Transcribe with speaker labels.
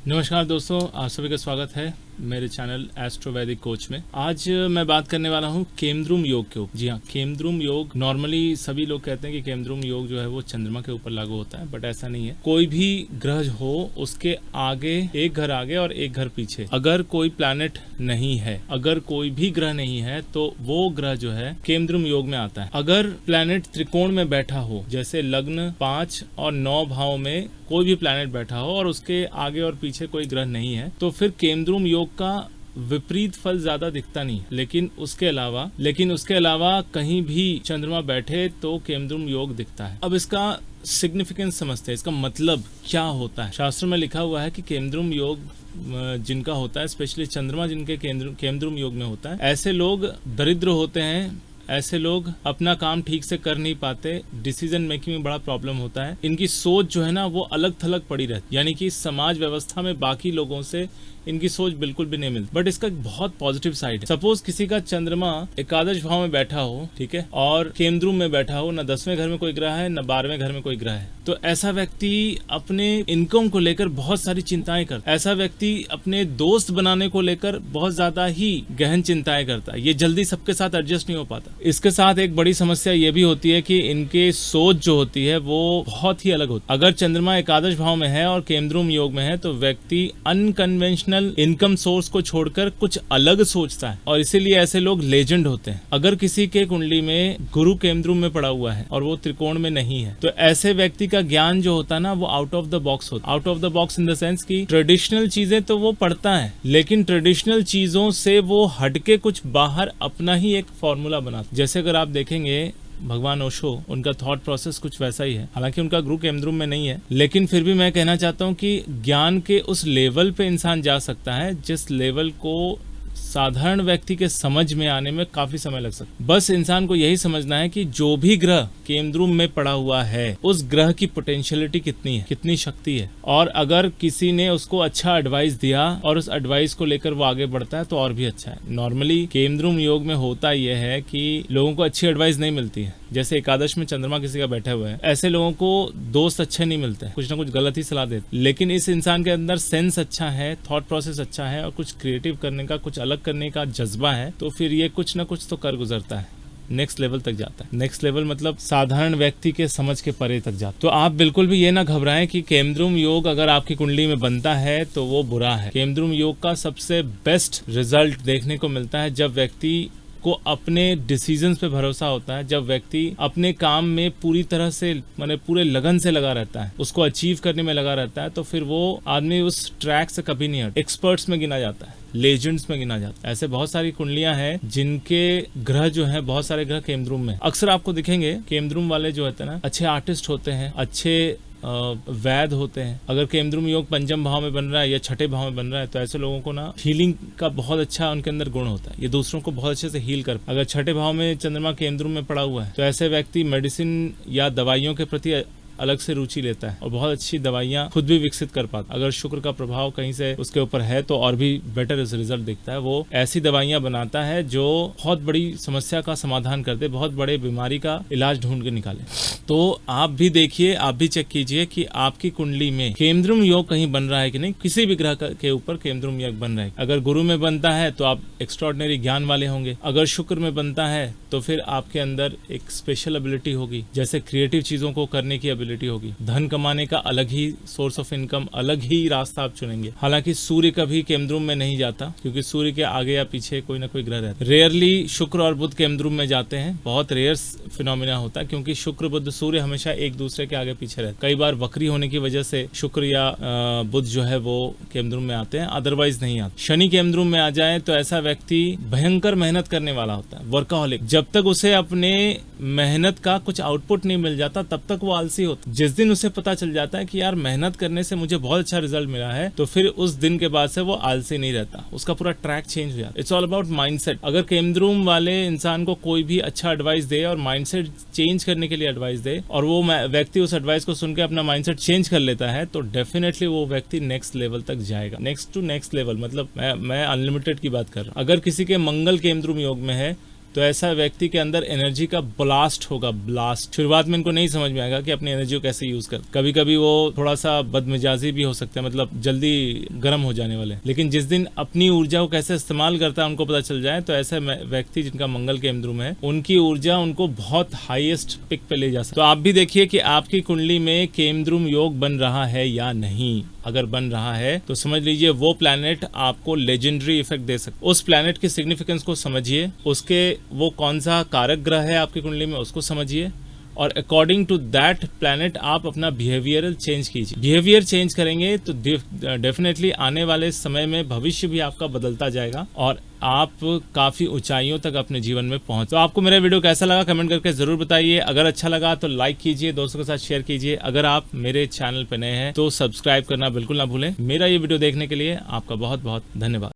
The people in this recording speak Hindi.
Speaker 1: नमस्कार दोस्तों, आप सभी का स्वागत है मेरे चैनल एस्ट्रो वैदिक कोच में। आज मैं बात करने वाला हूँ केमद्रुम योग के ऊपर। जी हाँ, केमद्रुम योग नॉर्मली सभी लोग कहते हैं कि केमद्रुम योग जो है वो चंद्रमा के ऊपर लागू होता है, बट ऐसा नहीं है। कोई भी ग्रह हो उसके आगे एक घर आगे और एक घर पीछे अगर कोई प्लैनेट नहीं है, अगर कोई भी ग्रह नहीं है तो वो ग्रह जो है केमद्रुम योग में आता है। अगर प्लैनेट त्रिकोण में बैठा हो, जैसे लग्न 5 और 9 भाव में कोई भी प्लैनेट बैठा हो और उसके आगे और पीछे कोई ग्रह नहीं है, तो फिर केमद्रुम योग का विपरीत फल ज्यादा दिखता नहीं। लेकिन उसके अलावा कहीं भी चंद्रमा बैठे तो केमद्रुम योग दिखता है। अब इसका सिग्निफिकेंस समझते हैं, इसका मतलब क्या होता है। शास्त्र में लिखा हुआ है कि केमद्रुम योग जिनका होता है, स्पेशली चंद्रमा जिनके केमद्रुम योग में होता है, ऐसे लोग दरिद्र होते हैं, ऐसे लोग अपना काम ठीक से कर नहीं पाते, डिसीजन मेकिंग में बड़ा प्रॉब्लम होता है, इनकी सोच जो है ना वो अलग थलग पड़ी रहती, यानी कि समाज व्यवस्था में बाकी लोगों से इनकी सोच बिल्कुल भी नहीं मिलती। बट इसका बहुत पॉजिटिव साइड है। सपोज किसी का चंद्रमा एकादश भाव में बैठा हो, ठीक है, और केमद्रुम में बैठा हो, न 10वें घर में कोई ग्रह है, न 12वें घर में कोई ग्रह है, तो ऐसा व्यक्ति अपने इनकम को लेकर बहुत सारी चिंताएं करता है। ऐसा व्यक्ति अपने दोस्त बनाने को लेकर बहुत ज्यादा ही गहन चिंताएं करता है। ये जल्दी सबके साथ एडजस्ट नहीं हो पाता। इसके साथ एक बड़ी समस्या ये भी होती है कि इनके सोच जो होती है वो बहुत ही अलग होती है। अगर चंद्रमा एकादश भाव में है और केमद्रुम योग में है तो व्यक्ति अनकन्वेंशनल इनकम सोर्स को छोड़कर कुछ अलग सोचता है, और इसीलिए ऐसे लोग लेजेंड होते हैं। अगर किसी के कुंडली में गुरु केमद्रुम में पड़ा हुआ है और वो त्रिकोण में नहीं है, तो ऐसे व्यक्ति का ज्ञान जो होता है ना वो आउट ऑफ द बॉक्स होता है। Out of the box in the sense कि ट्रेडिशनल चीजें तो वो पढ़ता है, लेकिन ट्रेडिशनल चीजों से वो हटके कुछ बाहर अपना ही एक फॉर्मूला बनाता है। जैसे अगर आप देखेंगे भगवान ओशो, उनका थॉट प्रोसेस कुछ वैसा ही है। हालांकि उनका गुरु केमद्रुम में नहीं है, लेकिन फिर भी मैं कहना चाहता हूं कि ज्ञान के उस लेवल पे इंसान जा सकता है जिस लेवल को साधारण व्यक्ति के समझ में आने में काफी समय लग सकता है। बस इंसान को यही समझना है कि जो भी ग्रह केमद्रुम में पड़ा हुआ है उस ग्रह की पोटेंशियलिटी कितनी है, कितनी शक्ति है, और अगर किसी ने उसको अच्छा एडवाइस दिया और उस एडवाइस को लेकर वो आगे बढ़ता है तो और भी अच्छा है। नॉर्मली केमद्रुम योग में होता यह है कि लोगों को अच्छी एडवाइस नहीं मिलती है। जैसे एकादश में चंद्रमा किसी का बैठा हुआ है, ऐसे लोगों को दोस्त अच्छे नहीं मिलते, कुछ ना कुछ गलत ही सलाह देते। लेकिन इस इंसान के अंदर सेंस अच्छा है, थॉट प्रोसेस अच्छा है और कुछ क्रिएटिव करने का, कुछ अलग करने का जज्बा है, तो फिर ये कुछ ना कुछ तो कर गुजरता है, नेक्स्ट लेवल तक जाता है। नेक्स्ट लेवल मतलब साधारण व्यक्ति के समझ के परे तक जाता है। तो आप बिल्कुल भी ये ना घबराएं कि केमद्रुम योग अगर आपकी कुंडली में बनता है तो वो बुरा है। केमद्रुम योग का सबसे बेस्ट रिजल्ट देखने को मिलता है जब व्यक्ति को अपने डिसीजंस पे भरोसा होता है, जब व्यक्ति अपने काम में पूरी तरह से माने पूरे लगन से लगा रहता है, उसको अचीव करने में लगा रहता है, तो फिर वो आदमी उस ट्रैक से कभी नहीं हट। एक्सपर्ट्स में गिना जाता है, लेजेंड्स में गिना जाता है। ऐसे बहुत सारी कुंडलियां हैं जिनके ग्रह जो हैं, बहुत सारे ग्रह केमद्रुम में। अक्सर आपको दिखेंगे केमद्रुम वाले जो होते हैं ना, अच्छे आर्टिस्ट होते हैं, अच्छे वैद होते हैं। अगर केमद्रुम योग पंचम भाव में बन रहा है या छठे भाव में बन रहा है तो ऐसे लोगों को ना हीलिंग का बहुत अच्छा उनके अंदर गुण होता है, ये दूसरों को बहुत अच्छे से हील कर। अगर छठे भाव में चंद्रमा केमद्रुम में पड़ा हुआ है तो ऐसे व्यक्ति मेडिसिन या दवाइयों के प्रति अलग से रुचि लेता है और बहुत अच्छी दवाइयां खुद भी विकसित कर पाता। अगर शुक्र का प्रभाव कहीं से उसके ऊपर है तो और भी बेटर रिजल्ट दिखता है। वो ऐसी दवाइयां बनाता है जो बहुत बड़ी समस्या का समाधान कर दे, बहुत बड़े बीमारी का इलाज ढूंढ के निकाले। तो आप भी देखिए, आप भी चेक कीजिए कि आपकी कुंडली में केमद्रुम योग कहीं बन रहा है कि नहीं। किसी भी ग्रह के ऊपर केमद्रुम योग बन रहा है। अगर गुरु में बनता है तो आप एक्स्ट्रॉर्डिनरी ज्ञान वाले होंगे। अगर शुक्र में बनता है तो फिर आपके अंदर एक स्पेशल एबिलिटी होगी, जैसे क्रिएटिव चीजों को करने की एबिलिटी होगी। धन कमाने का अलग ही सोर्स ऑफ इनकम, अलग ही रास्ता आप चुनेंगे। हालांकि सूर्य कभी केमद्रुम में नहीं जाता, क्योंकि सूर्य के आगे या पीछे कोई ना कोई ग्रह रहता है। रेयरली शुक्र और बुध केमद्रुम में जाते हैं, बहुत रेयर फिनोमिना होता है, क्योंकि शुक्र बुध सूर्य हमेशा एक दूसरे के आगे पीछे रहते। कई बार वक्री होने की वजह से शुक्र या बुध जो है वो केमद्रुम में आते हैं, अदरवाइज नहीं आते। शनि केमद्रुम में आ जाए तो ऐसा व्यक्ति भयंकर मेहनत करने वाला होता है, वर्काहोलिक। जब तक उसे अपने मेहनत का कुछ आउटपुट नहीं मिल जाता तब तक वो आलसी होता। जिस दिन उसे पता चल जाता है कि यार मेहनत करने से मुझे बहुत अच्छा रिजल्ट मिला है, तो फिर उस दिन के बाद से वो आलसी नहीं रहता, उसका पूरा ट्रैक चेंज हो जाता है। It's all about mindset. अगर केमद्रुम वाले इंसान को कोई भी अच्छा एडवाइस दे और माइंडसेट चेंज करने के लिए एडवाइस दे और वो व्यक्ति उस एडवाइस को सुन के अपना माइंडसेट चेंज कर लेता है, तो डेफिनेटली वो व्यक्ति नेक्स्ट लेवल तक जाएगा। नेक्स्ट टू नेक्स्ट लेवल मतलब मैं अनलिमिटेड की बात कर रहा हूँ। अगर किसी के मंगल केमद्रुम योग में है तो ऐसा व्यक्ति के अंदर एनर्जी का ब्लास्ट होगा, ब्लास्ट। शुरुआत में इनको नहीं समझ में आएगा कि अपनी एनर्जी को कैसे यूज कर। कभी कभी वो थोड़ा सा बदमिजाजी भी हो सकता है, मतलब जल्दी गर्म हो जाने वाले। लेकिन जिस दिन अपनी ऊर्जा को कैसे इस्तेमाल करता है उनको पता चल जाए, तो ऐसे व्यक्ति जिनका मंगल केमद्रुम है उनकी ऊर्जा उनको बहुत हाईएस्ट पिक पे ले जा सकता है। तो आप भी देखिए कि आपकी कुंडली में केमद्रुम योग बन रहा है या नहीं। अगर बन रहा है तो समझ लीजिए वो प्लैनेट आपको लेजेंडरी इफेक्ट दे सकता है। उस प्लैनेट की सिग्निफिकेंस को समझिए, उसके वो कौन सा कारक ग्रह है आपकी कुंडली में उसको समझिए, और अकॉर्डिंग टू दैट प्लैनेट आप अपना बिहेवियरल चेंज कीजिए। बिहेवियर चेंज करेंगे तो डेफिनेटली आने वाले समय में भविष्य भी आपका बदलता जाएगा और आप काफ़ी ऊंचाइयों तक अपने जीवन में पहुंच। तो आपको मेरा वीडियो कैसा लगा कमेंट करके ज़रूर बताइए। अगर अच्छा लगा तो लाइक कीजिए, दोस्तों के साथ शेयर कीजिए। अगर आप मेरे चैनल पर नए हैं तो सब्सक्राइब करना बिल्कुल ना भूलें। मेरा ये वीडियो देखने के लिए आपका बहुत बहुत धन्यवाद।